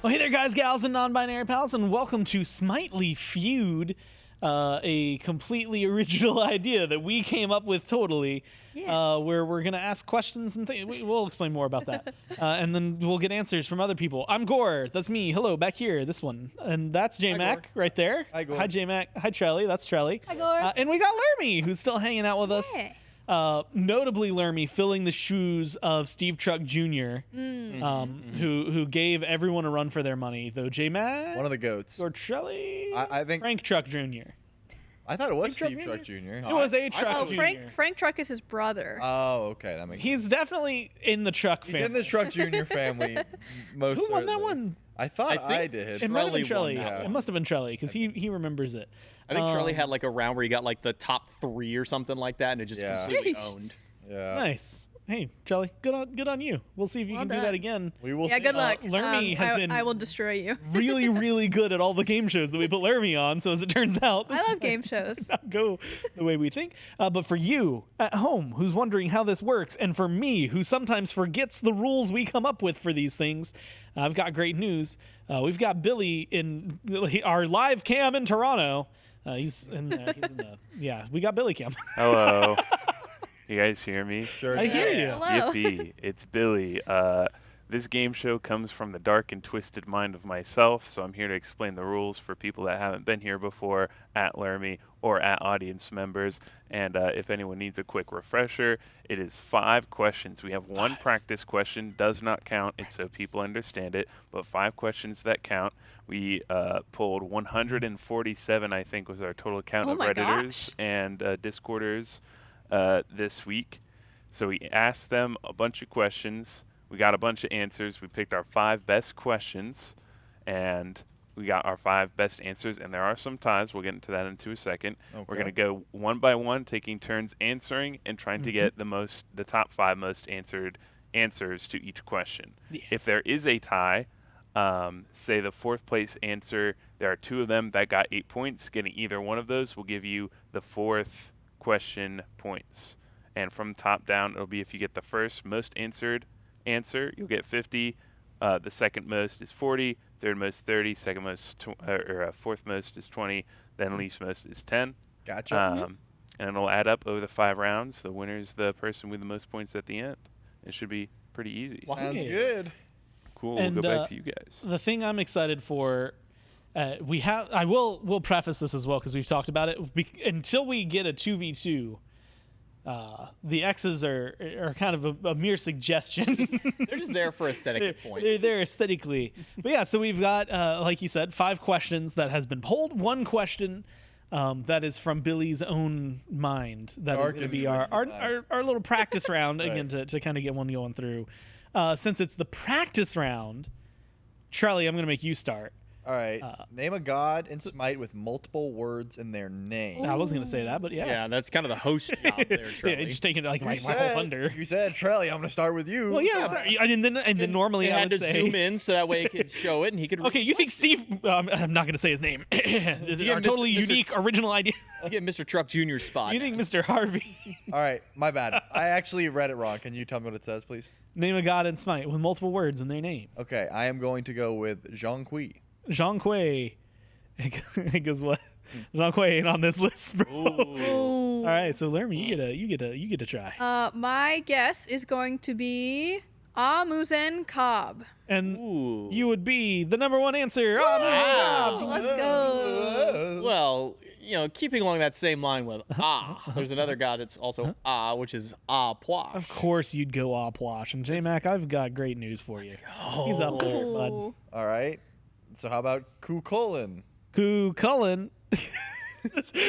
Well, hey there, guys, gals, and non-binary pals, and welcome to Smite-Ly Feud, a completely original idea that we came up with totally, where we're going to ask questions and things. We'll explain more about that, and then we'll get answers from other people. I'm Gore. That's me. Hello, back here, this one. And that's J-Mac right there. Hi, Gore. Hi, J-Mac. Hi, Trelly. That's Trelly. Hi, Gore. And we got Lermy, who's still hanging out with us. Notably Lermy filling the shoes of Steve Truck Jr., who gave everyone a run for their money, though J-Mac, One of the goats. or Trelly, I think Frank Truck Jr. I thought it was Frank Steve Truck Truck Jr. It was a Truck Oh, Jr. Frank Truck is his brother. Oh, okay, that makes sense. He's definitely in the Truck He's family. in the Truck Jr. family. Most Who won that certainly. one? I thought I think I did. It might have been Trelly Trelly. won that It one. must have been Trelly because he remembers it. I think Charlie had like a round where he got like the top 3 or something like that, and it just Yeah. completely Sheesh. owned. Yeah. Nice. Hey, Trelly, good on you. We'll see if you Well can do done. that again. We will Yeah, see. good luck. Lermy has been I will destroy you. really, really good at all the game shows that we put Lermy on. So as it turns out, this I love game shows. not go the way we think. But for you at home who's wondering how this works, and for me who sometimes forgets the rules we come up with for these things, I've got great news. We've got Billy in our live cam in Toronto. He's in the yeah, we got Billy cam. Hello. You guys hear me? Sure. I hear you. Hello. Yippee. It's Billy. This game show comes from the dark and twisted mind of myself, so I'm here to explain the rules for people that haven't been here before, at Lermy or at audience members. And if anyone needs a quick refresher, it is 5 questions. We have 1 practice question, does not count, it's so people understand it, but 5 questions that count. We pulled 147, I think, was our total count Oh of my Redditors gosh. and Discorders this week. So we asked them a bunch of questions. We got a bunch of answers. We picked our 5 best questions, and we got our 5 best answers. And there are some ties. We'll get into that into a second. Okay. We're gonna go one by one, taking turns answering and trying to get the top 5 most answered answers to each question. Yeah. If there is a tie, say the 4th place answer, there are 2 of them that got 8 points. Getting either one of those will give you the 4th question points. And from top down, it'll be if you get the first most answered answer, you'll get 50. The second most is 40. Third most 30. Second most fourth most is 20. Then least most is 10. Gotcha. And it'll add up over the 5 rounds. The winner is the person with the most points at the end. It should be pretty easy. Wow. Sounds Hey. good. Cool. And, we'll go back to you guys. The thing I'm excited for, we'll preface this as well because we've talked about it. Until we get a 2v2, the X's are kind of a mere suggestion. They're just there for aesthetic points. They're there aesthetically. But yeah, so we've got, like you said, 5 questions that has been pulled. 1 question that is from Billy's own mind. That is Dark going to and be our twisted our little practice round, Right. again, to kind of get one going through. Since it's the practice round, Charlie, I'm going to make you start. All right. Name a god in Smite with multiple words in their name. I wasn't going to say that, but yeah. Yeah, that's kind of the host job there, Yeah, Charlie. just taking like my You whole thunder. You said, Trelly, I'm going to start with you. Well, yeah, sorry. and then normally He I had would to say. zoom in so that way he could show it and he could. Okay, you think Steve? I'm not going to say his name. Our Mr. totally unique, original idea. You get Mr. Truck Jr.'s spot. You think Mr. Harvey? All right. My bad. I actually read it wrong. Can you tell me what it says, please? Name a god in Smite with multiple words in their name. Okay. I am going to go with Zhang Kui. Jean Quay. Because what? Jean Quay ain't on this list, bro. All right, so Lermy, you get to try. My guess is going to be Muzen Cobb. And Ooh. you would be the number 1 answer. Oh, Wow. Let's go. Well, keeping along that same line with there's another god that's also which is Posh. of course you'd go Opwash. And J-Mac, I've got great news for you. He's up there, bud. Ooh. All right. So how about Ku Colin? Ku Cullen.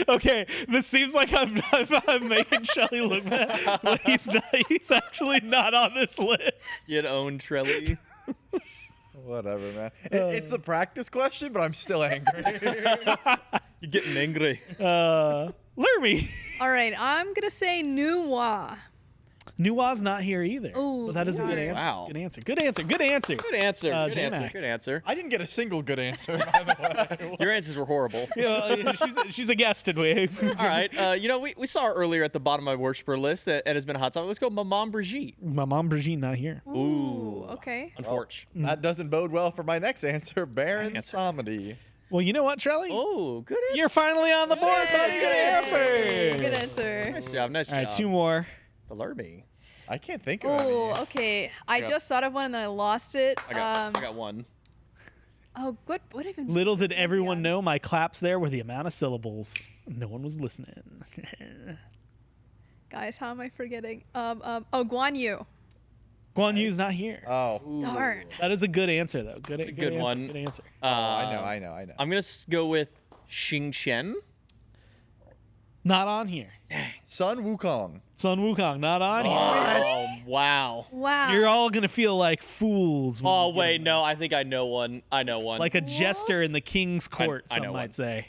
Okay, this seems like I'm making Shelly look bad, but he's actually not on this list. Get owned, Trelly. Whatever, man. It's a practice question, but I'm still angry. You're getting angry. Lermy. All right, I'm going to say Nuwa. Nua's not here either. Ooh, but that is a good darn. answer. Wow. Good answer. Good answer. Good answer. Good answer. Good answer. J-Mac. Good answer. I didn't get a single good answer, by the way. Your answers were horrible. She's a guest, did we? All right. We saw her earlier at the bottom of my worshiper list. That has been a hot topic. Let's go, Maman Brigitte. My mom Brigitte not here. Ooh, okay. Unfortunate. That doesn't bode well for my next answer, Baron Answer. Samedi. Well, you know what, Trelly? Oh, good answer. You're finally on the board, buddy. Good answer. Good answer. Nice job. Nice All right, job. 2 more. The Lerby. I can't think of Oh, any. okay. I got- just thought of one and then I lost it. I got one. Oh, what even? Little did everyone know my claps there were the amount of syllables. No one was listening. Guys, how am I forgetting? Oh, Guan Yu. Guan Yu's not here. Oh, Darn. That is a good answer, though. Good good answer, one. Good answer. I know. I'm gonna go with Xing Chen. Not on here. Sun Wukong. Sun Wukong, not on here. Oh wow. Wow. You're all gonna feel like fools. when Oh you get wait, them. no. I think I know one. I know one. Like a jester in the king's court, I some know might one. say.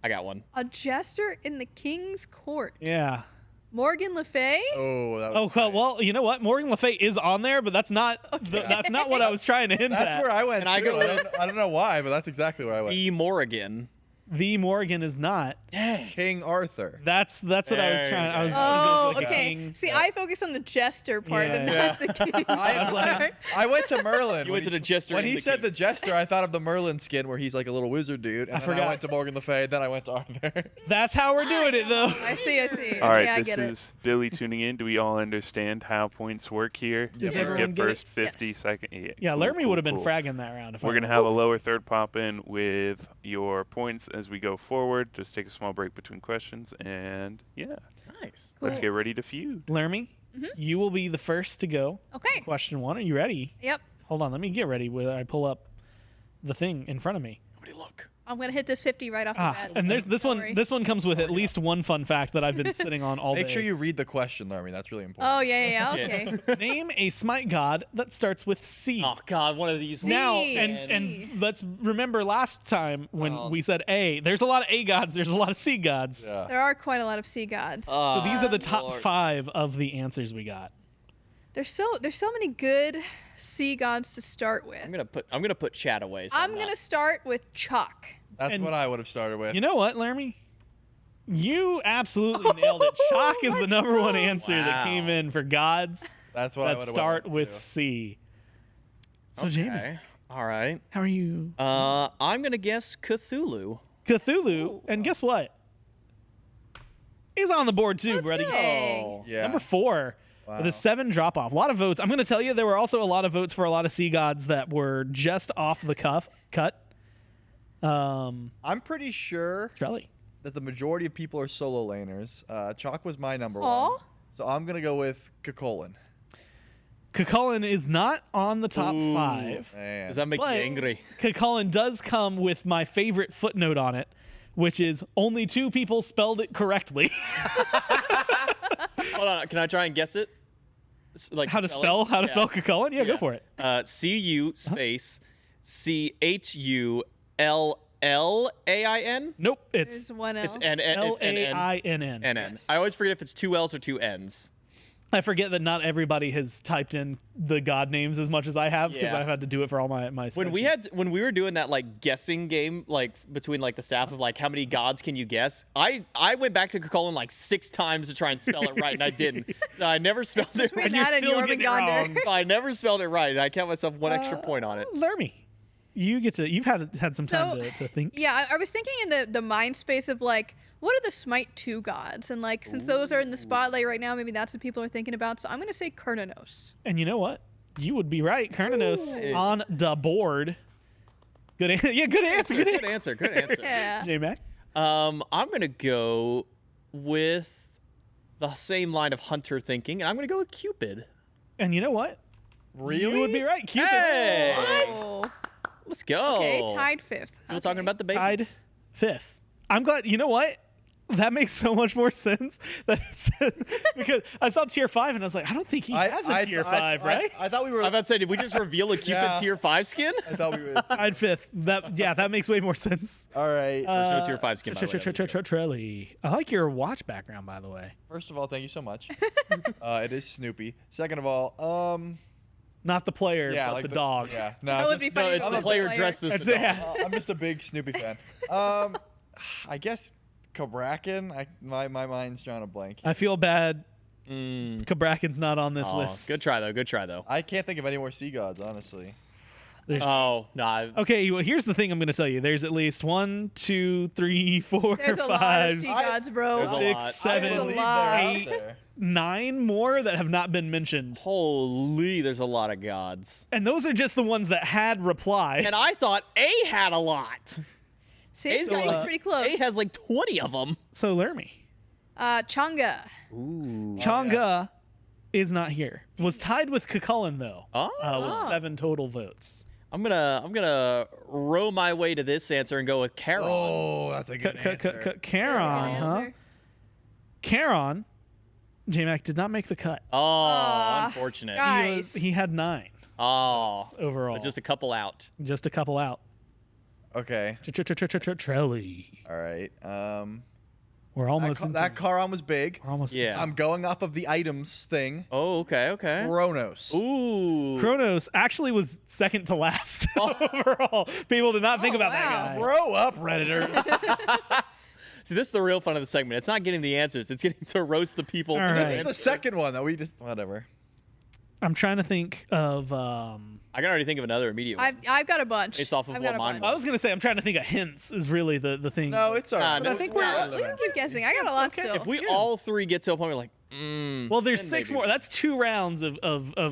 I got one. A jester in the king's court. Yeah. Morgan Le Fay? Oh, that was Oh well, you know what? Morgan Le Fay is on there, but that's not that's not what I was trying to hint That's at. where I went. And I too. go with- I don't know why, but that's exactly where I went. E. Morrigan. The Morgan is not. King Arthur. That's what I was There trying. you I was. go. Oh, like a okay. king. See, I focus on the jester part, but Yeah. not the king I was like- part. I went to Merlin. You went to the jester When and he the said king. the jester, I thought of the Merlin skin where he's like a little wizard dude. And then forgot. I went to Morgan Le Fay, then I went to Arthur. That's how we're doing it, though. I see. All right, Yeah, I this get it. is Billy tuning in. Do we all understand how points work here? Does You everyone get get it? first 50 Yes. second. Yeah, Yeah, cool, Laramie cool, would have been cool. fragging that round. If We're I gonna have a lower third pop in with your points as we go forward. Just take a small break between questions, and yeah, Nice. let's Cool. get ready to feud. Laramie, you will be the first to go. Okay. Question 1. Are you ready? Yep. Hold on. Let me get ready. Where I pull up the thing in front of me. Nobody look. I'm gonna hit this 50 right off the bat. And there's this Don't one. worry. This one comes with at least one fun fact that I've been sitting on all Make day. sure you read the question, Laramie. That's really important. Oh yeah. Okay. Name a Smite god that starts with C. Oh God, one of these. Now, C. and let's remember last time when Well- we said A. There's a lot of A gods. There's a lot of C gods. Yeah. There are quite a lot of sea gods. So these are the top Lord. 5 of the answers we got. There's so many good sea gods to start with. I'm gonna put chat away. So I'm not- gonna start with Chuck. That's And- what I would have started with. You know what, Laramie? You absolutely nailed it. Chalk is the number one answer that Wow. came in for gods That's what I that would have start went with too. C. So, Jamie, Okay. All right. how are you? I'm gonna guess Cthulhu. Cthulhu, and guess what? He's on the board too, Let's buddy. go. Oh. Yeah. Number 4 with Wow. a 7 drop off. A lot of votes. I'm going to tell you there were also a lot of votes for a lot of sea gods that were just off the cut. I'm pretty sure Trelly. that the majority of people are solo laners. Chalk was my number Aw. one. So I'm going to go with Kukulin. Cucullin is not on the top Ooh. 5. Man. Does that make But you angry? Cucullin does come with my favorite footnote on it, which is only 2 people spelled it correctly. Hold on. Can I try and guess it? Like How to spell spell Cucullin? Yeah, go for it. CU space CHULLAIN. Nope, it's There's one L. It's N. It's L-A-I-N-N. NN. Yes. I always forget if it's 2 L's or 2 N's. I forget that not everybody has typed in the god names as much as I have because Yeah. I've had to do it for all my When we were doing that like guessing game like between like the staff of like how many gods can you guess, I went back to Cucullin like 6 times to try and spell it right and I didn't. So I never spelled it Between right. you're that and still getting it Jormungandr. wrong. I never spelled it right. I count myself 1 extra point on it. Laramie, you've had some time So, to think. Yeah, I was thinking in the mind space of like, what are the Smite 2 gods? And like, since those are in the spotlight right now, maybe that's what people are thinking about. So I'm gonna say Kurnanos. And you know what? You would be right. Kurnanos Ooh. on the board. Good answer. Yeah, good answer. Good answer. Good answer. Yeah. J-Mac. I'm gonna go with the same line of hunter thinking, and I'm gonna go with Cupid. And you know what? Really? You would be right. Cupid. Hey! Oh. Let's go. Okay, tied 5th. We're talking about the baby. Tied 5th. I'm glad. You know what? That makes so much more sense. Because I saw tier 5 and I was like, I don't think he has a tier 5, right? I thought we were. I was about to say, did we just reveal a Cupid Yeah. tier 5 skin? I thought we were. I'd 5th. That makes way more sense. All right. There's no tier 5 skin. by the way. Trelly. I like your watch background, by the way. First of all, thank you so much. It is Snoopy. Second of all, Not the player, yeah, but like the dog. Yeah, That would be No, funny. it's if the it was player dressed as That's the it, dog. yeah. I'm just a big Snoopy fan. I guess Kabrakan. My mind's drawing a blank. I feel bad. Mm. Kabrakan's not on this Oh, list. good try though. Good try though. I can't think of any more sea gods, honestly. There's- Oh no. Okay, well, here's the thing I'm going to tell you. There's at least 1, 2, 3, 4, There's a lot of 5, sea gods, bro. There's a six, lot. seven, There's a believe lot. they're out 8, there. 9 more that have not been mentioned. Holy, there's a lot of gods. And those are just the ones that had replies. And I thought A had a lot. See, it's getting pretty close. A has like 20 of them. So Lermy. Changa. Ooh. Changa is not here. Was tied with Kukulkan though. Oh. With 7 total votes. I'm gonna row my way to this answer and go with Charon. Oh, that's a good answer. That's a good Charon, huh? answer. Charon, J-Mac did not make the cut. Oh, unfortunate. God. He, Nice. he had 9 Oh, overall. so just a couple out. Just a couple out. Okay. Trelly. All right. We're almost That Charon was big. We're almost Yeah. I'm going off of the items thing. Oh, okay. Kronos. Ooh. Kronos actually was second to last overall. People did not think Oh, about wow. that guy. Grow up, Redditors. See, this is the real fun of the segment. It's not getting the answers. It's getting to roast the people. All for right. This the is the answers. second one that we just whatever. I'm trying to think of. I can already think of another immediate one. I've got a bunch. Based off of I've what got a mine bunch. was. I was gonna say I'm trying to think of hints. Is really the thing. No, it's alright. Nah, I think we're- We can keep guessing. I got a lot still. If we Yeah. all three get to a point where like, Well, there's then 6 maybe. more. That's 2 rounds of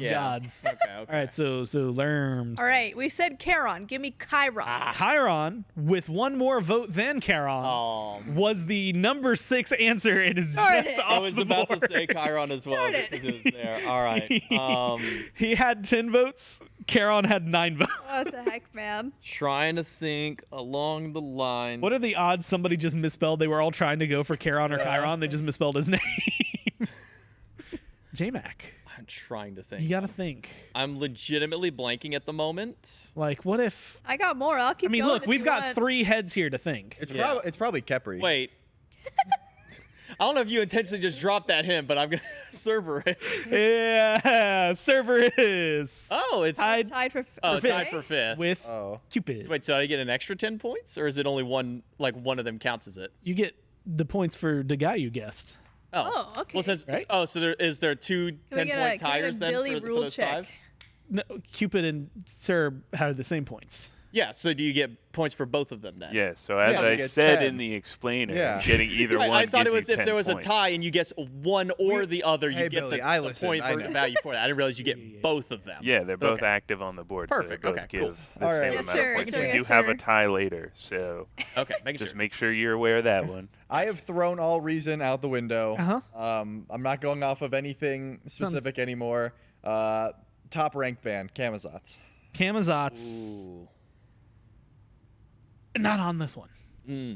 Yeah. gods. Okay. All right, so Lerms. All right, we said Charon. Give me Chiron. Chiron, with 1 more vote than Charon, was the number 6 answer. It is Darn just it. off I was the about board. to say Chiron as well Darn it. because it was there. All right. He had 10 votes. Charon had 9 votes. What the heck, man? Trying to think along the lines. What are the odds somebody just misspelled? They were all trying to go for Charon or Chiron. They just misspelled his name. J-Mac, I'm trying to you think. gotta think. I'm legitimately blanking at the moment. Like, what if? I got more. I'll keep I mean, going look, if we've you got want. 3 heads here to think. It's probably Kepri. Wait. I don't know if you intentionally just dropped that hint, but I'm gonna Cerberus. Yeah, Cerberus. Oh, it's I- Tied for. oh okay. tied for 5th. With Oh. Cupid. Wait, so I get an extra 10 points, or is it only one? Like one of them counts as it? You get the points for the guy you guessed. Oh, okay. Well, since Right? so there 2 Can we get a 10-point tires then Billy for rule those check? 5? No, Cupid and Cerb had the same points. Yeah. So do you get points for both of them then? Yeah, so as Yeah, we I get said 10. in the explainer, Yeah. getting either Right, one I thought it gives was you if 10 there was points. a tie and you guess one or the other, you Hey, get Billy, the, I the listen, point I for know. value for that. I didn't realize you get both of them. Yeah, they're both Okay. active on the board, Perfect, so they both okay, give cool. the All right. same Yes, amount sir, of points. yes, We sir, do yes, have sir. a tie later, so Okay, making just sure. make sure you're aware of that one. I have thrown all reason out the window. Uh-huh. I'm not going off of anything specific anymore. Top ranked band, Camazotz. Camazotz, Ooh. not on this one.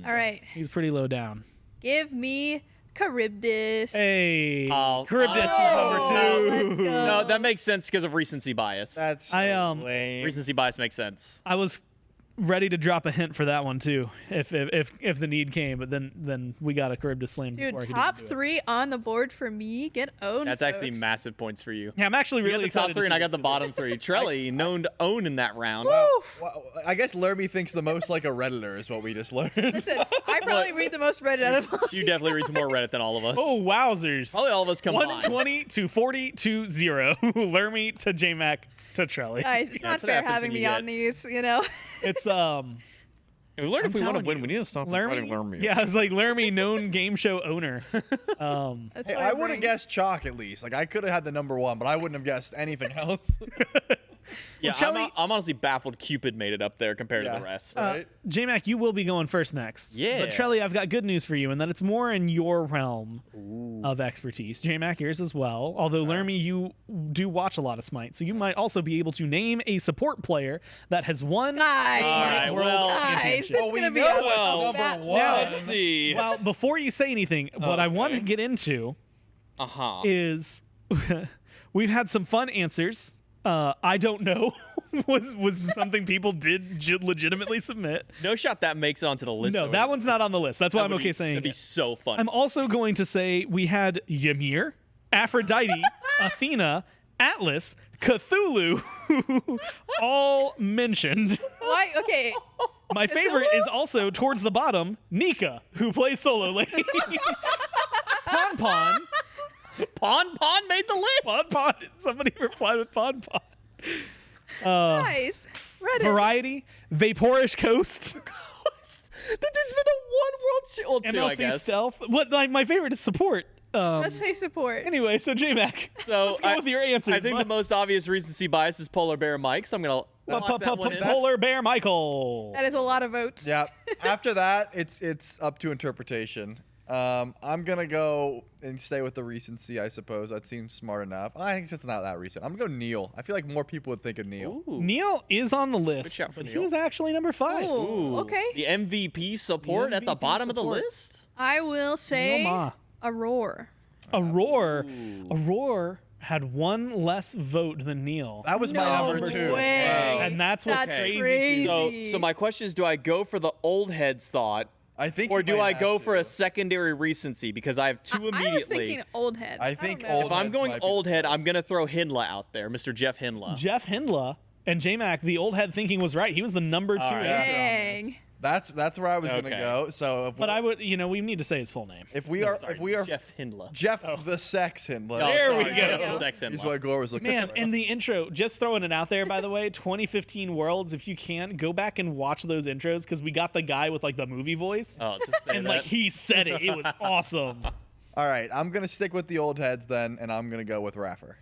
All right. He's pretty low down. Give me Charybdis. Hey, Oh. Charybdis Oh, is let's number 2. go. No, that makes sense because of recency bias. That's I, so um, lame. Recency bias makes sense. I was ready to drop a hint for that one too, if the need came, but then we got a Charybdis slam Dude, before I could top even do it. 3 on the board for me. Get owned. That's actually folks. massive points for you. Yeah, I'm actually You really got the top excited to 3 and see I got this the because bottom 3. Trelly, known to own in that round. Woo! Well, I guess Lermy thinks the most like a Redditor is what we just learned. Listen, I probably read the most Reddit out of all. You definitely read more Reddit than all of us. Oh, wowzers. Probably all of us combined. 120 to 40 to 0. Lermy to J-Mac to Trelly. Guys, it's not That's what fair happens having when me you on get- these, you know? It's We learned if we want to telling win, you, we need to stop Lermy. fighting Lermy. Yeah, it's like Lermy, known game show owner. That's Hey, what I would have bring. guessed Chalk at least. Like I could have had the number 1, but I wouldn't have guessed anything else. Yeah, Shelly- I'm honestly baffled Cupid made it up there compared to Yeah. the rest. Right? J-Mac, you will be going first next. Yeah. But Trelly, I've got good news for you, and that it's more in your realm of expertise. J-Mac, yours as well. Although, Lermy, you do watch a lot of Smite, so you might also be able to name a support player that has won Nice. the All Smite right, World well- Nice. Championship. This is Well, we gonna be know a what's that number one. Let's see. Well, before you say anything, what I want to Okay. get into Uh-huh. is we've had some fun answers. I don't know was something people did legitimately submit. No shot that makes it onto the list. No, though. that one's not on the list. That's why That I'm would okay be- saying That'd be it. so fun. I'm also going to say we had Ymir, Aphrodite, Athena, Atlas, Cthulhu, all mentioned. Why? Okay. My favorite is also towards the bottom, Nika, who plays solo lane. Pon Pon. Pon made the list. Pon Pon. Somebody replied with Pon Pon. Nice. Reddit. Variety, Vaporish Coast, That dude's been the one world two, I MLC guess. Stealth. What my favorite is support. Let's say support. Anyway, so J-Mac, So let's go with your answer. I think the most obvious recency bias is Polar Bear Mike, so I'm gonna lock that one in. Polar Bear Michael. That is a lot of votes. Yeah. After that, it's up to interpretation. I'm gonna go and stay with the recency, I suppose. That seems smart enough. I think it's not that recent. I'm gonna go Neil. I feel like more people would think of Neil. Ooh. Neil is on the list, shout for but he Neil. was actually number 5. Ooh, Ooh. okay. The MVP support at the MVP bottom of the support. list? I will say Ma. Aurora. Aurora. Ooh. Aurora had one less vote than Neil. That was my No number 2. way. And that's what's That's crazy. crazy. So my question is, do I go for the old heads thought, I think. or you do might I have go to. for a secondary recency? Because I have two I was immediately. thinking old head. I don't think know. old If I'm heads going might be old the head, one. I'm gonna throw Hinla out there, Mr. Jeff Hinla. Jeff Hindla and J-Mac, the old head thinking was right. He was the number 2 All right. answer on Dang. this. That's where I was gonna Okay. go. So if But I would, we need to say his full name. if we No, are sorry, if we are Jeff Hinla. Jeff the Sex Hindler. Oh, There we sorry, go. Jeff There the we Sex Is Hinla. what Gore was looking Man, for. in the intro, just throwing it out there, by the way, 2015 Worlds, if you can, go back and watch those intros because we got the guy with like the movie voice. Oh, to say And that. like he said it. It was awesome. All right, I'm gonna stick with the old heads then, and I'm gonna go with Raffer.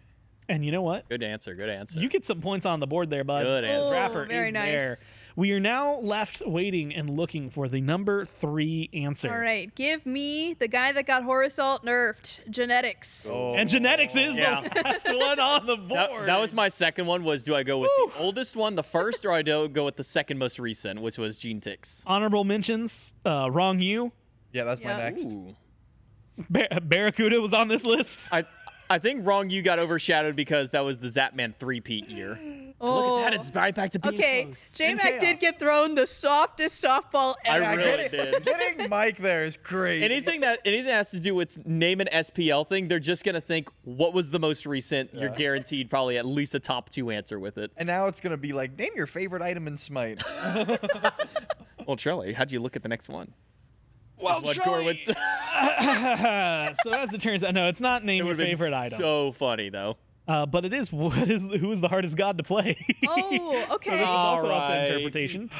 And you know what? Good answer. Good answer. You get some points on the board there, bud. Good answer. Raffer very is nice. there. We are now left waiting and looking for the number 3 answer. All right, give me the guy that got Horisalt nerfed. Genetics. Oh. And genetics is Yeah. the last one on the board. That was my second one. Was do I go with the oldest one, the first, or I do go with the second most recent, which was Gene Tix? Honorable mentions. Wrong you. Yeah, that's my Yeah. next. Ooh. Barracuda was on this list. I think Wrong You got overshadowed because that was the Zapman 3-peat year. Oh. Look at that, it's right back to being Okay, close. J-Mac chaos. did get thrown the softest softball I ever. really did. Getting Mike there is great. Anything that has to do with name an SPL thing, they're just gonna think what was the most recent. You're guaranteed probably at least a top 2 answer with it. And now it's gonna be like, name your favorite item in Smite. Well, Trelly, how'd you look at the next one? Well, What Gore would say. so as it turns out, no, it's not name your Would've been favorite item. So funny though. But it is who is the hardest god to play. Oh, So okay. this is also up to Alright. interpretation.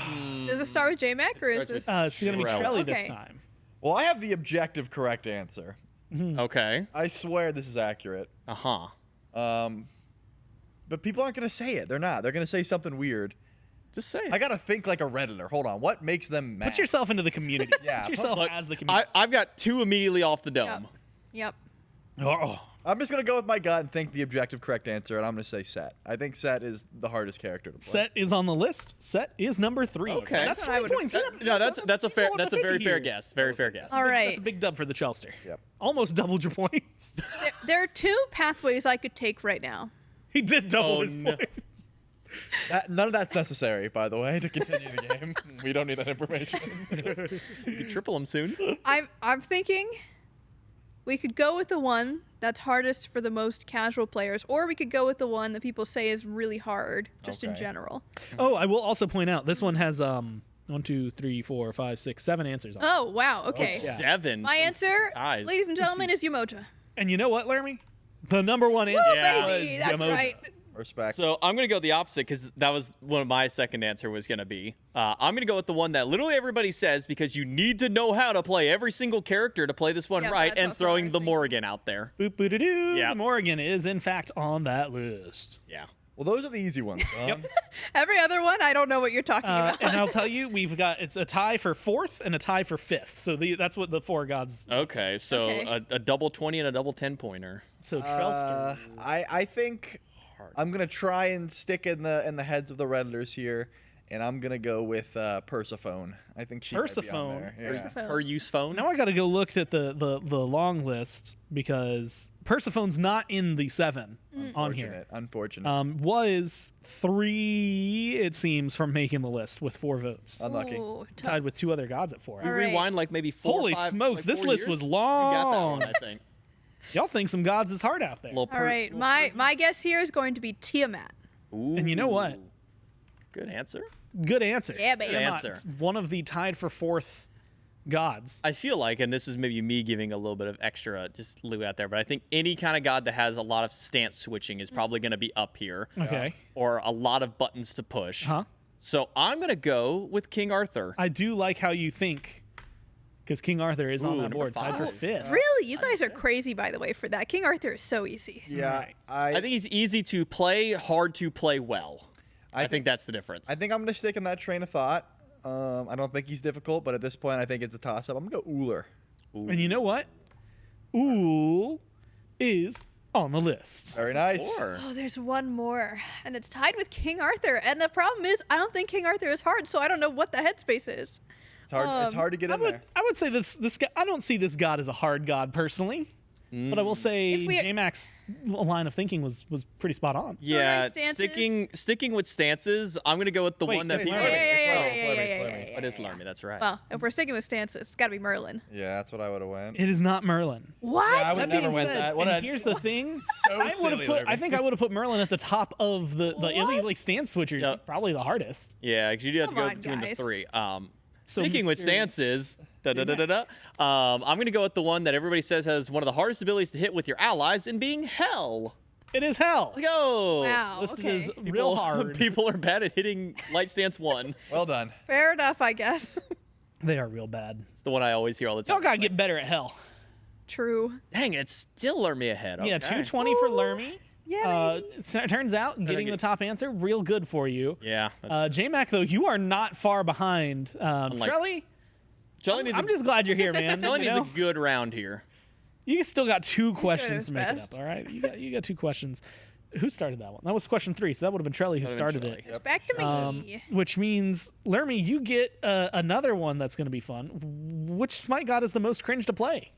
Does it start with J-Mac or is starts with- this? It's going to be Trell. Trelly this Okay. time. Well, I have the objective correct answer. Okay. I swear this is accurate. Uh-huh. But people aren't gonna say it. They're not. They're gonna say something weird. Just say it. I gotta think like a redditor. Hold on. What makes them mad? Put yourself into the community. Yeah, Put yourself Look, as the community. I've got 2 immediately off the dome. Yep. Oh. I'm just gonna go with my gut and think the objective correct answer, and I'm gonna say Set. I think Set is the hardest character to play. Set is on the list. Set is number 3. Okay. That's That's what I 20 would've points. said. No, that's a fair Going up that's a very 50 fair here. guess. Very fair guess. All That's right. a big dub for the Chelster. Yep. Almost doubled your points. There are 2 pathways I could take right now. He did double Oh, his no. points. None of that's necessary, by the way, to continue the game. We don't need that information. You can triple them soon. I'm thinking we could go with the one that's hardest for the most casual players, or we could go with the one that people say is really hard, just in Okay. general. Oh, I will also point out this one has 1, 2, 3, 4, 5, 6, 7 answers on it. Oh, wow. Okay. Yeah. 7. My answer, Ties. ladies and gentlemen, is Yumota. And you know what, Laramie? The number 1 answer Woo, Yeah. baby, was that's Yamota. right. Respect. So I'm gonna go the opposite because that was what my second answer was gonna be. I'm gonna go with the one that literally everybody says because you need to know how to play every single character to play this one Yeah, right, that's and also what I throwing was the thinking. Morrigan out there. Boop, boop, doo. Yeah. The Morrigan is in fact on that list. Yeah. Well, those are the easy ones. Every other one, I don't know what you're talking about. And I'll tell you, it's a tie for 4th and a tie for 5th. So that's what the 4 gods. Okay, so Okay. A double 20 and a double 10-pointer. So Trelster. I think I'm gonna try and stick in the heads of the Redditors here, and I'm gonna go with Persephone. I think she might be on Persephone. there. Yeah. Persephone. Her use phone. Now I got to go look at the long list because Persephone's not in the 7 on here. Unfortunate. Was 3, it seems, from making the list with 4 votes. Unlucky. Ooh, tough. Tied with 2 other gods at 4. You All right. rewind like maybe 4 Holy or 5, smokes, like this 4 list years? was You got that one, long. I think. Y'all think some gods is hard out there. All right, my guess here is going to be Tiamat. And you know what? Ooh. Good answer. Good answer. Yeah, baby. Good Tiamat, answer. one of the tied for 4th gods. I feel like, and this is maybe me giving a little bit of extra just leave out there, but I think any kind of god that has a lot of stance switching is probably going to be up here, Okay. or a lot of buttons to push. Huh? So I'm going to go with King Arthur. I do like how you think, because King Arthur is on Ooh, that number board, tied for 5. 5th. Really? You guys are crazy, by the way, for that. King Arthur is so easy. Yeah, Right. I think he's easy to play, hard to play well. I I think that's the difference. I think I'm gonna stick in that train of thought. I don't think he's difficult, but at this point, I think it's a toss-up. I'm gonna go Uller. And you know what? Ool is on the list. Very nice. 4. Oh, there's one more, and it's tied with King Arthur. And the problem is, I don't think King Arthur is hard, so I don't know what the headspace is. It's hard. It's hard to get in there. I would say this guy, I don't see this god as a hard god personally, but I will say If we- J-Mac's line of thinking was pretty spot on. Yeah, nice stances. sticking with stances, I'm going to go with the Wait, one that it's people... Lermy. Yeah. It is Lermy, that's right. Well, if we're sticking with stances, it's got to be Merlin. Yeah, that's what I would have went. It is not Merlin. What? I would That never being went said, that. What and a- here's the thing. So I would silly, have put. I Lermy. think I would have put Merlin at the top of the any What? like stance switchers. Yep. It's probably the hardest. Yeah, because you do have to Come go on, between the guys. 3. So Sticking with Mr. stances, I'm going to go with the one that everybody says has one of the hardest abilities to hit with your allies in being Hell. It is hell. Let's go. Wow. Listed Okay. as real hard. People are bad at hitting light stance 1. Well done. Fair enough, I guess. They are real bad. It's the one I always hear all the time. Y'all gotta get better at hell. True. Dang, it's still Lermy ahead. Yeah, Okay. 220 for Lermy. Yeah, baby. It turns out getting the top answer real good for you. Yeah. That's J-Mac though, you are not far behind. Trelly, Jelly needs I'm just glad you're here, man. Jelly You needs a know? good round here. You still got 2 doing questions his to make it best. up. All right, you got 2 questions. Who started that one? That was question 3, so that would have been Trelly who That would've been started it. Trelly. Back to me. Which means, Lermy, you get another one that's going to be fun. Which Smite God is the most cringe to play?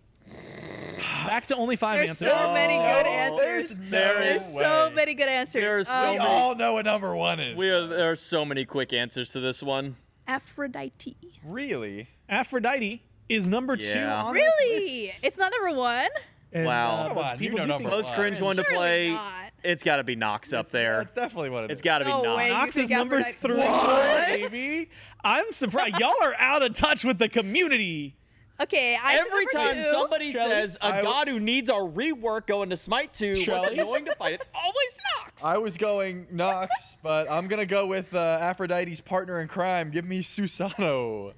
Back to only 5 There's answers. so many good answers. There's no There's so way. many good answers. There's so We many- all know what number 1 is. There are so many quick answers to this one. Aphrodite. Really? Aphrodite is number 2 Yeah. on Really? this list. It's not number 1? And, Wow. but Come on, you people know do number think Most one. cringe one to Surely play. not. It's got to be Nox up there. That's definitely what it is. It's got to be No Nox. way. Knox You is think number Aphrodite- 3, What? baby. I'm surprised. Y'all are out of touch with the community. Okay, I said Every number time 2. somebody Shelley? says a god who needs a rework going to Smite 2, what's Shelley? annoying to fight? It's always Nox. I was going Nox, but I'm gonna go with Aphrodite's partner in crime. Give me Susano.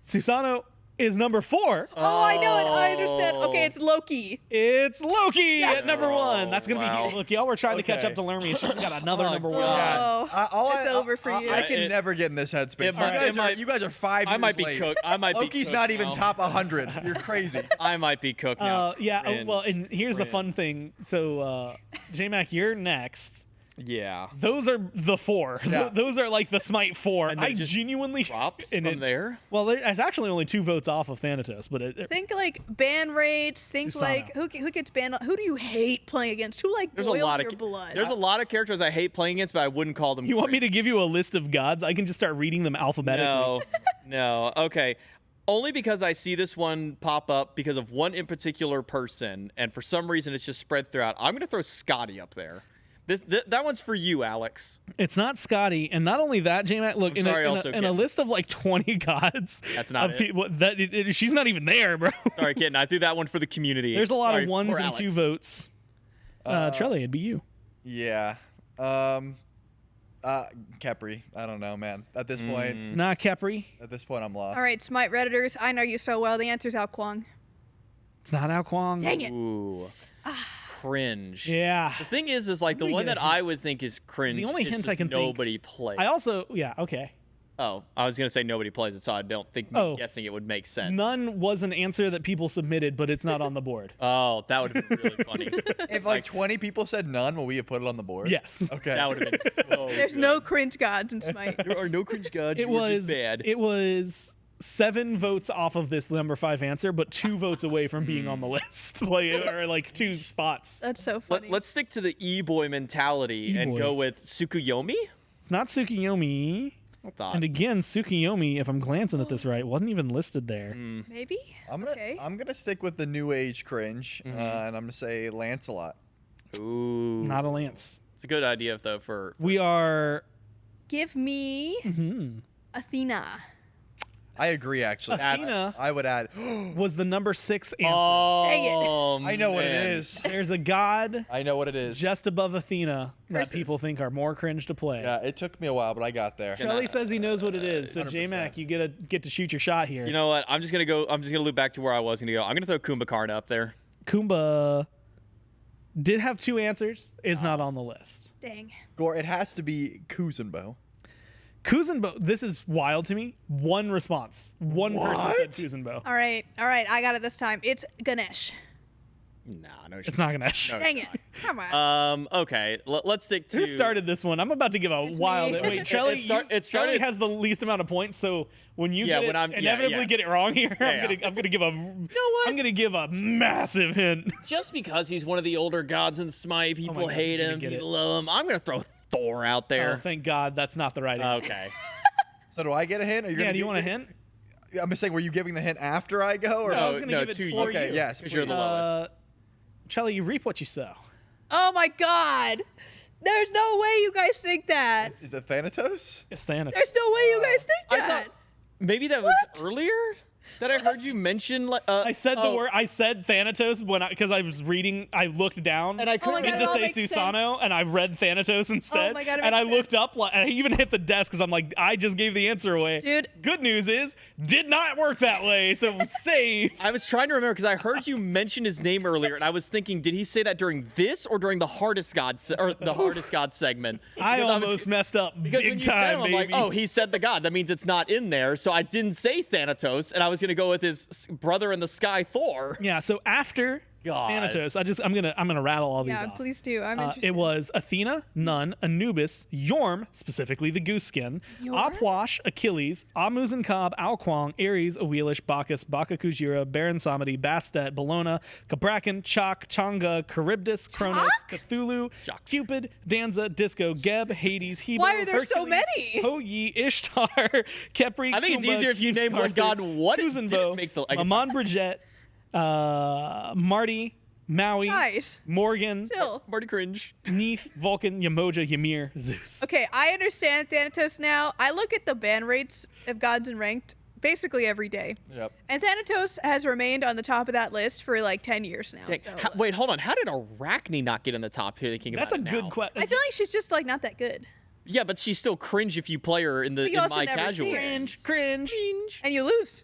Susano is number 4. Oh, I know it. I understand. Okay, it's Loki. It's Loki Yes. at number 1. That's gonna Wow. be look. Y'all were trying to catch Okay. up to Lermy, and she's got another Oh, number 1. Oh, it's over for you. I can It- never get in this headspace. it might- You guys are 5 I years might be late. cooked. I might be Loki's cooked not even now. top 100. You're crazy. I might be cooked now. Yeah. We're in. Well, and here's the We're in. fun thing. So, J-Mac, you're next. Yeah. Those are the 4. Yeah. Those are like the Smite 4. And then I just genuinely Drops and from it- there. Well, it's actually only 2 votes off of Thanatos, but Think like ban rates. Think Susano. like who gets banned. Who do you hate playing against? Who like There's boils a lot your of blood? there's a lot of characters I hate playing against, but I wouldn't call them. you want me to cringe. give you a list of gods? I can just start reading them alphabetically. No, no. Okay. Only because I see this one pop up because of one in particular person, and for some reason it's just spread throughout. I'm gonna throw Scotty up there. That one's for you, Alex. It's not Scotty, and not only that, J-Mac. Look, I'm in, sorry, a, in, also a, in a Kitten. list of like 20 gods, That's not of it. people, she's not even there, bro. Sorry, kitten. I threw that one for the community. There's a lot Sorry of 1s for and Alex. 2 votes. Trelly, it'd be you. Yeah. Kepri. I don't know, man. At this point, Nah, Kepri. I'm lost. All right, Smite Redditors. I know you so well. The answer's Al Kwong. It's not Al Kwong. Dang it. Ooh. cringe. Yeah. The thing is like the Let me one get a that hint. I would think is cringe. The only is hint just I can think- nobody plays. I also, yeah, okay. Oh, I was gonna say nobody plays it, so I don't think me Oh. guessing it would make sense. None was an answer that people submitted, but it's not on the board. Oh, that would have been really funny. If like 20 people said none, will we have put it on the board? Yes. Okay. That would have been so. There's good. no cringe gods in Smite. There are no cringe gods. It you were was just bad. It was 7 votes off of this number 5 answer, but 2 votes away from being on the list, or like 2 spots. That's so funny. Let's stick to the e-boy mentality and E-boy. go with Tsukuyomi. It's not Tsukuyomi. I thought. And again, Tsukuyomi, if I'm glancing at this right, wasn't even listed there. Maybe. I'm gonna stick with the new age cringe, and I'm gonna say Lancelot. Ooh. Not a Lance. It's a good idea though for We are. Give me Athena. I agree, actually. Athena I would add. was the number 6 answer. Dang it. Oh, I know what it man. is. There's a god I know what it is. just above Athena that Curses. people think are more cringe to play. Yeah, it took me a while, but I got there. Shelly says he knows what it is, so 100%. J-Mac, you get to shoot your shot here. You know what? I'm just gonna loop back to where I was gonna go. I'm gonna throw Kumbhakarna up there. Kumba did have 2 answers, is not on the list. Dang. Gore, it has to be Kuzenbo. Kuzenbo, this is wild to me. 1 response. One person said What? Kuzenbo. All right. I got it this time. It's Ganesh. Nah, no. It's not Ganesh. No, Dang it's it. Come on. not. Okay. Let's stick to. Who started this one? I'm about to give a It's wild. me. Wait, Shelly, It started- Shelly has the least amount of points, so when you Yeah, get when it, I'm- yeah, inevitably yeah. get it wrong here, Yeah, I'm gonna give a. what? I'm gonna give a massive hint. Just because he's one of the older gods in Smite, people God, hate he's gonna him, get people it. love him. I'm gonna throw Thor out Oh, there. thank God, that's not the right answer. Okay. So do I get a hint? Or you're Yeah, gonna do you give- want a hint? I'm just saying, were you giving the hint after I go? Or I was gonna no, give it to for you. Okay, you. yes, Because you're the please. lowest. Shelly, you reap what you sow. Oh my God. There's no way you guys think that. Is it Thanatos? It's Thanatos. There's no way you guys think I that. thought maybe that was earlier that I heard you mention. I said the word. I said Thanatos because I was reading. I looked down And I couldn't my God, meant it to all say makes sense. Susano, and I read Thanatos instead. my God, it and I makes looked up, and I even hit the desk because I'm like, I just gave the answer away. Dude. Good news is, did not work that way. So save. I was trying to remember because I heard you mention his name earlier, and I was thinking, did he say that during this or during the hardest god or the hardest god segment? I Because almost messed up Because big when you said time, him, I'm baby. like, oh, he said the god. That means it's not in there. So I didn't say Thanatos, and I was gonna go with his brother in the sky, Thor. Yeah. So after God. Thanatos, I'm gonna rattle all these Yeah, off. please do. I'm interested. It was Athena, Nun, Anubis, Yorm, specifically the goose skin, Yorm? Apwash, Achilles, Amuzan-Kab, Alquang, Ares, Awelish, Bacchus, Bakakujira, Baron Samedi, Bastet, Bellona, Cabrakan, Chak, Changa, Charybdis, Kronos, Chak? Cthulhu, Chak. Cupid, Danza, Disco, Geb, Hades, Hebo, Why are there so Hercules, many? Ho-Yi, Ishtar, Kepri, I think it's Kumba, easier if you name one Arthur, god what it Kuzenbo, didn't make the- I guess- Amon Bridget, Marty, Maui, Nice. Morgan, Chill. Marty cringe. Neith, Vulcan, Yamoja, Ymir, Zeus. Okay, I understand Thanatos now. I look at the ban rates of gods in ranked basically every day. Yep. And Thanatos has remained on the top of that list for like 10 years now. Dang. So. Wait, hold on. How did Arachne not get in the top here? Thinking That's a about it good now? question. I feel like she's just like not that good. Yeah, but she's still cringe if you play her in the But you in also my never casual. see her. Cringe, cringe. And you lose.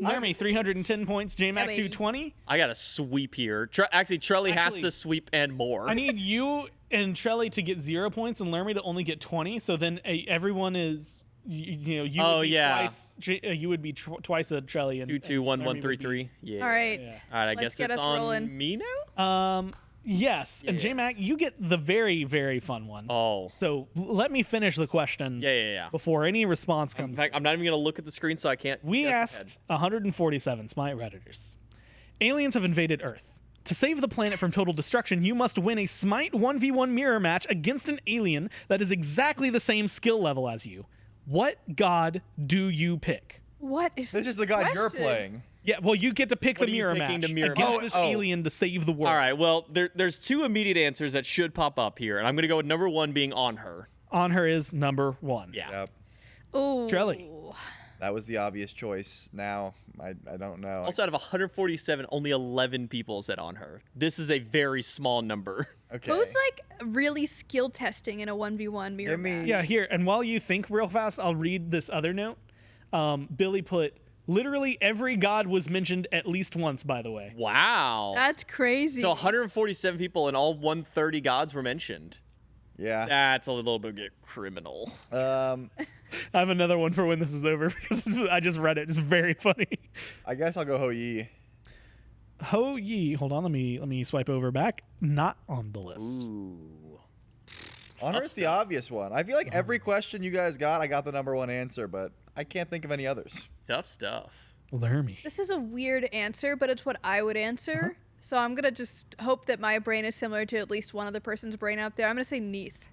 Jeremy, 310 points. J-Mac, baby. 220. I got a sweep here. Actually, Trelly has Actually, to sweep and more. I need you and Trelly to get 0 points and Lermy to only get 20. So then everyone is, you Oh, would be yeah. twice. You would be twice a Trelly. And 2 2 1 Lermy 1 would 3 be- 3. Yeah. All right. Yeah. All right. I Let's guess get it's us on rolling. me now. Yes. And Yeah. J-Mac, you get the very, very fun one. Oh. So let me finish the question Yeah. before any response In comes. fact, I'm not even gonna look at the screen, so I can't. We guess ahead. asked 147 Smite Redditors. Aliens have invaded Earth. To save the planet from total destruction, you must win a Smite 1v1 mirror match against an alien that is exactly the same skill level as you. What god do you pick? What is This is the god you're question? playing. Yeah, well, you get to pick What the are you mirror picking match to mirror against match? this Oh. alien to save the world. All right. Well, there's 2 immediate answers that should pop up here, and I'm gonna go with number 1 being on her. On her is number 1. Yeah. Yep. Ooh. Trelly. That was the obvious choice. Now, I don't know. Also, out of 147, only 11 people said on her. This is a very small number. Okay. Who's like really skill testing in a 1v1 mirror Give me- match? Yeah, here. And while you think real fast, I'll read this other note. Billy put Literally every god was mentioned at least once, by the way. Wow. That's crazy. So 147 people and all 130 gods were mentioned. Yeah. That's a little bit criminal. I have another one for when this is over because I just read it. It's very funny. I guess I'll go Ho Yi. Ho Yi. Hold on, let me swipe over back. Not on the list. Ooh. Honor's the obvious one. I feel like every question you guys got, I got the #1 answer, but I can't think of any others. Tough stuff. Lermy. This is a weird answer, but it's what I would answer. So I'm going to just hope that my brain is similar to at least one other person's brain out there. I'm going to say Neath.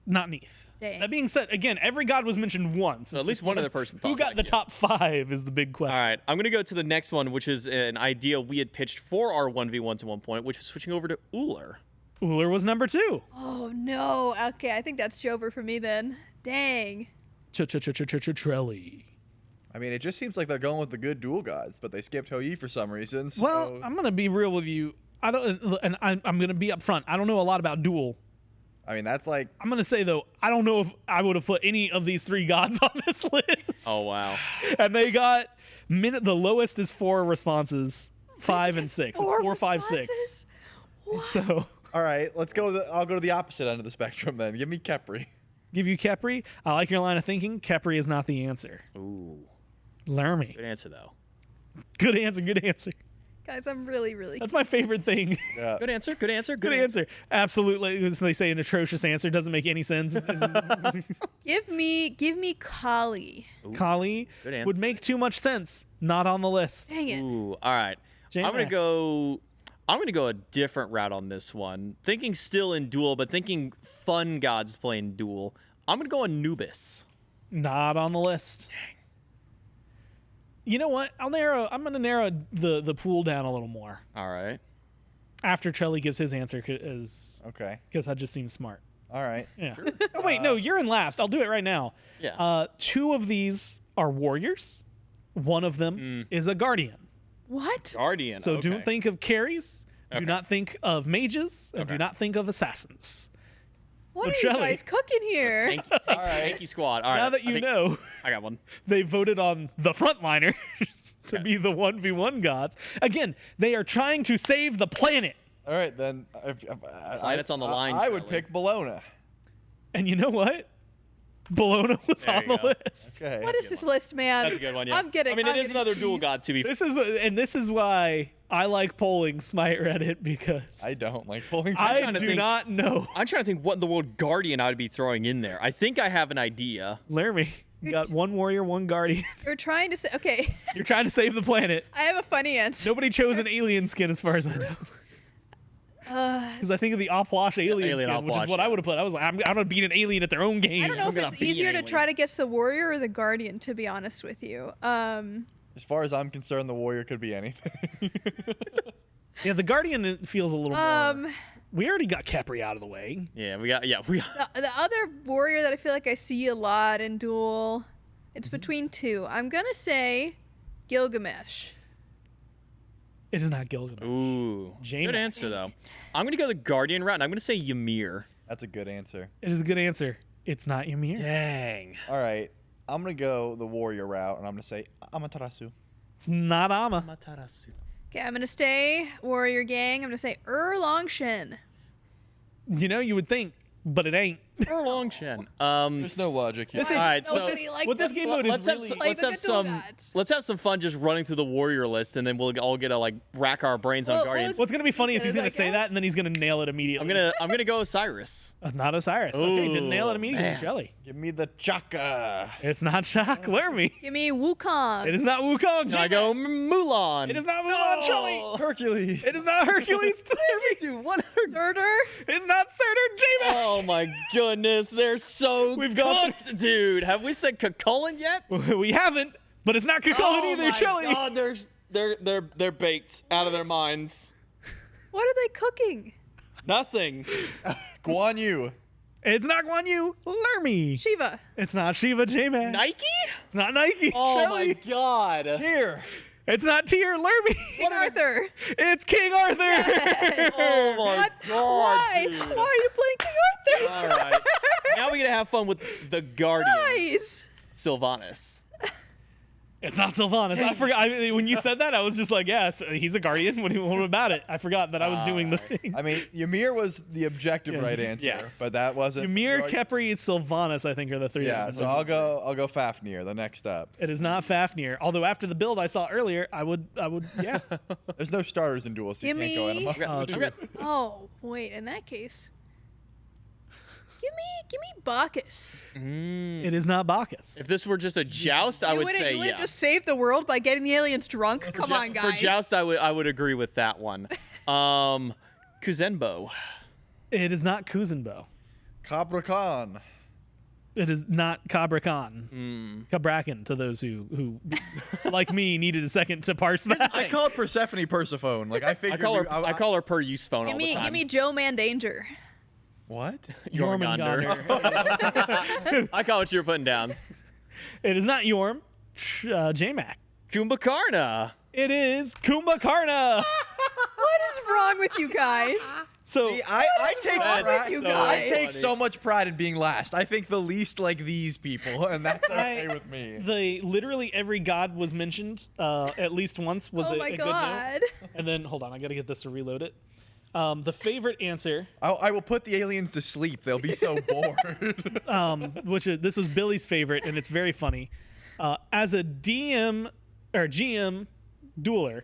Not Neath. Dang. That being said, again, every god was mentioned once. So It's at least just one other person thought who got like the you. top 5 is the big question. All right, I'm going to go to the next one, which is an idea we had pitched for our 1v1s at one point, which is switching over to Uller. Uller was number 2. Oh, no. Okay, I think that's Jover for me then. Dang. Trelly. I mean, it just seems like they're going with the good dual gods, but they skipped Ho Yi for some reason. So Well, I'm gonna be real with you. I don't, and I'm gonna be upfront. I don't know a lot about Duel. I mean, that's like I'm gonna say though, I don't know if I would have put any of these 3 gods on this list. Oh, wow. And they got the lowest is 4 responses, 5 and 6. It's 4, 5, 6. So all right. Let's go. I'll go to the opposite end of the spectrum then. Give me Kepri. give you Kepri. I like your line of thinking. Kepri is not the answer. Ooh. Lermy. Good answer, though. Good answer. Good answer. Guys, I'm really, really That's my favorite thing. Yeah. Good answer. Good answer. Good answer. Absolutely. As they say, an atrocious answer doesn't make any sense. Give me Kali. Kali Good answer. would make too much sense. Not on the list. Dang it. Ooh. All right. I'm gonna go a different route on this one. Thinking still in Duel, but thinking fun gods playing Duel. I'm gonna go Anubis. Not on the list. You know what? I'm gonna narrow the pool down a little more All right. after Trelly gives his answer because Okay. that just seems smart. All right. Yeah. Oh, wait, no, you're in last. I'll do it right now. Yeah. 2 of these are warriors. One of them is a guardian. What? Guardian. So okay. don't think of carries. Okay. Do not think of mages. And do Okay. not think of assassins. What So are you Shelley. guys cooking here? Tanky squad. All right. Now that I you think- know, I got one. they voted on the frontliners to be the 1v1 gods. Again, they are trying to save the planet. All right then. Planet's on the line, I would Shelley. pick Bologna. And you know what? Bologna was There on you the go. list. Okay. What is this list, man? That's a good one. Yeah. I'm getting. I mean, it is another dual god to be. This is why I like polling Smite Reddit because I don't like pulling. I trying to do think- not know. I'm trying to think what in the world Guardian I would be throwing in there. I think I have an idea. Laramie, you got 1 warrior, 1 guardian. You're trying to say. Okay, You're trying to save the planet. I have a funny answer. Nobody chose an alien skin as far as I know. Because I think of the Opwash alien alien skin, which is Opwash, what I yeah. would have put. I was like, I'm gonna beat an alien at their own game. I don't know I'm if gonna it's be easier to alien. try to guess the warrior or the guardian. To be honest with you, As far as I'm concerned, the warrior could be anything. Yeah, the guardian feels a little more. um, We already got Capri out of the way. Yeah, we got. the other warrior that I feel like I see a lot in Duel, it's between 2. I'm gonna say Gilgamesh. It is not Gilgamesh. Ooh. J-Mac. Good answer though. I'm gonna go the Guardian route, and I'm gonna say Ymir. That's a good answer. It is a good answer. It's not Ymir. Dang. All right. I'm gonna go the warrior route, and I'm gonna say Amaterasu. It's not Ama. Matarasu. Okay, I'm gonna stay warrior gang. I'm gonna say Erlongshen. You know, you would think, but it ain't. Longshen. There's no logic here. This is All right, so Nobody liked what this it. game mode is let's have really. some, Like let's the have good dual some gods. let's have some fun just running through the warrior list, and then we'll all get to like rack our brains on Well, Guardians. What's gonna be funny is he's Good, gonna I say that guess. and then he's gonna nail it immediately. I'm gonna go Osiris. Not Osiris. Okay, didn't nail it Ooh, immediately. man. Jelly. Give me the Chaka. It's not Shock. Lermy. Give me Wukong. It is not Wukong. And I J-Mac. go Mulan. It is not Mulan. Jelly. Hercules. It is not Hercules. Lermy. Dude, what? Surtur. It's not Surtur. J-Mac. Oh my goodness, they're so We've gone cooked, dude. Have we said Cucullin yet? We haven't, but it's not Cucullin Oh either. my Jelly. God, they're baked out of their minds. What are they cooking? Nothing. Guan Yu. It's not Guan Yu. Lermy. Shiva. It's not Shiva. J-Mac. Nike? It's not Nike. Oh Jelly. my God. Here. It's not Tyr. Lermy. King Arthur. It's King Arthur. Oh my What? God. Why? dude. Why are you playing King Arthur? All right. Now we're gonna have fun with the Guardian, Guys. Sylvanas. It's not Sylvanas. I forgot. When you said that, I was just like, yeah, so he's a guardian. What about it? I forgot that I was doing the thing. I mean, Ymir was the objective right answer, Yes. but that wasn't. Ymir, Khepri, Sylvanas, I think, are the three. Yeah, so I'll go Fafnir, the next step. It is not Fafnir. Although after the build I saw earlier, I would, yeah. There's no starters in duels, so you can't go Gimme. Animal. Oh, true. Oh, wait. In that case, give me Bacchus. It is not Bacchus. If this were just a joust, I would say You wouldn't yeah. just save the world by getting the aliens drunk. Come on, For guys. joust, I would agree with that one. Kuzenbo. It is not Kuzenbo. Kabra Khan. It is not Kabra Khan. Kabrakan, to those who like me, needed a second to parse that. I call it Persephone Persephone. Like I figured. I call her per use phone all the time. Give me Joe Mandanger. What? Jormungandr. I call what you were putting down. It is not Yorm. J-Mac. Kumbhakarna. It is Kumbhakarna. What is wrong with you guys? So See, I take wrong pride. with you I guys? take so much pride in being last. I think the least like these people, and that's okay with me. literally every god was mentioned at least once. Was Oh a my good note. god. And then hold on, I gotta get this to reload it. The favorite answer, I will put the aliens to sleep. They'll be so bored. this was Billy's favorite, and it's very funny. As a DM or GM dueler,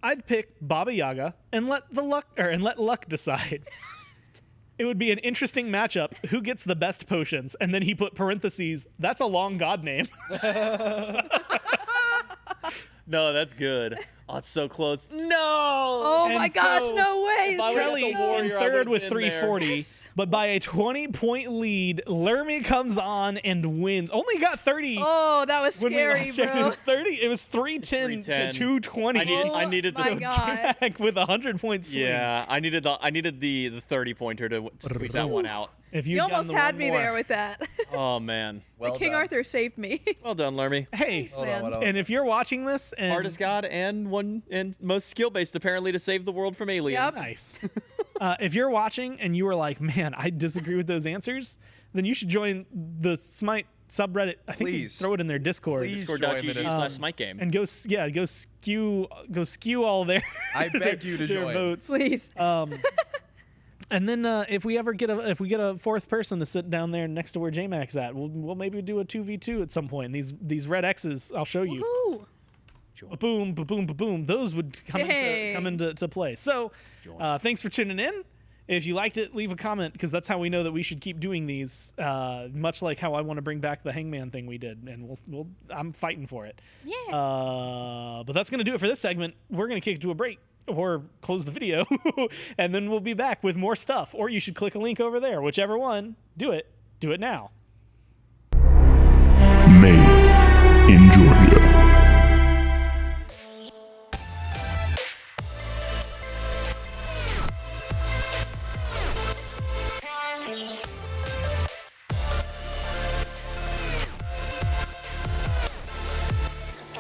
I'd pick Baba Yaga and let luck decide. It would be an interesting matchup. Who gets the best potions? And then he put parentheses. That's a long god name. No, that's good. Oh, it's so close. No. Oh And my gosh, so- no way. If I would've Trelly got the warrior, in I third would've with been 340, but by a 20-point lead, Lermy comes on and wins. Only got 30. Oh, that was When we scary, last checked, it bro. was 30. It was 310 to 310. 220. I needed Oh my the god. Back with a 100-point swing. Yeah, I needed the 30-pointer to squeak that one out. If You you'd almost gotten the had one me more. there with that. Oh man. Well King done. Arthur saved me. Well done, Lermy. Hey, Hold on, hold on. and if you're watching this and Hardest god and most skill based apparently to save the world from aliens. Yep. nice. If you're watching and you were like, man, I disagree with those answers, then you should join the Smite subreddit. I think we Please. throw it in their Discord. Please. Discord.gg join the- /Smite game. And go skew all their I beg you to their join. votes. Please. And then if we get a fourth person to sit down there next to where J-Mac's at, we'll maybe do a 2v2 at some point. These red X's, I'll show you. Woohoo. Boom, boom, boom. Those would come Yay. into play. So, thanks for tuning in. If you liked it, leave a comment because that's how we know that we should keep doing these. Much like how I want to bring back the Hangman thing we did, and I'm fighting for it. Yeah. But that's gonna do it for this segment. We're gonna kick it to a break or close the video, and then we'll be back with more stuff. Or you should click a link over there, whichever one. Do it now. Made in Georgia.